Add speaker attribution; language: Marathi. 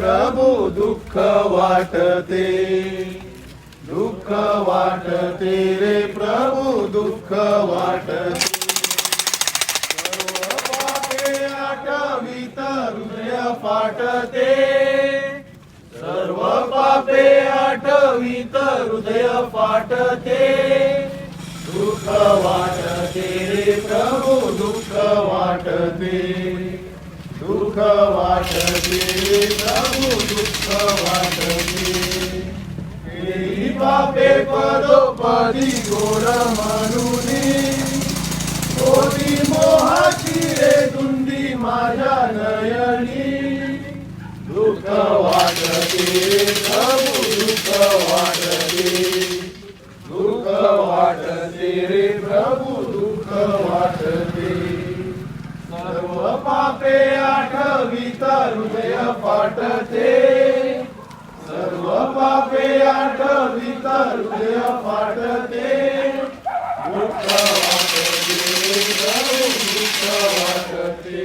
Speaker 1: प्रभु दुःख वाटते, दुःख वाटते रे प्रभु दुःख वाटते। सर्व पापे आठवीत हृदय फाटते, सर्व पापे आठवीत हृदय फाटते। दुःख वाटते रे प्रभु दुःख वाटते, दुःख वाटते रे प्रभु दुःख वाटते। केली पापे पदोपदी घोर म्हणूनी, कोणी मोहाची रे धुंदी माझ्या नयनी। दुःख वाटते रे प्रभु दुःख वाटते, दुःख वाटते रे प्रभु दुःख वाटते। सर्व पापे आठवीत हृदय फाटते, सर्व पापे आठवीत हृदय फाटते। दुःख वाटते रे प्रभु दुःख वाटते।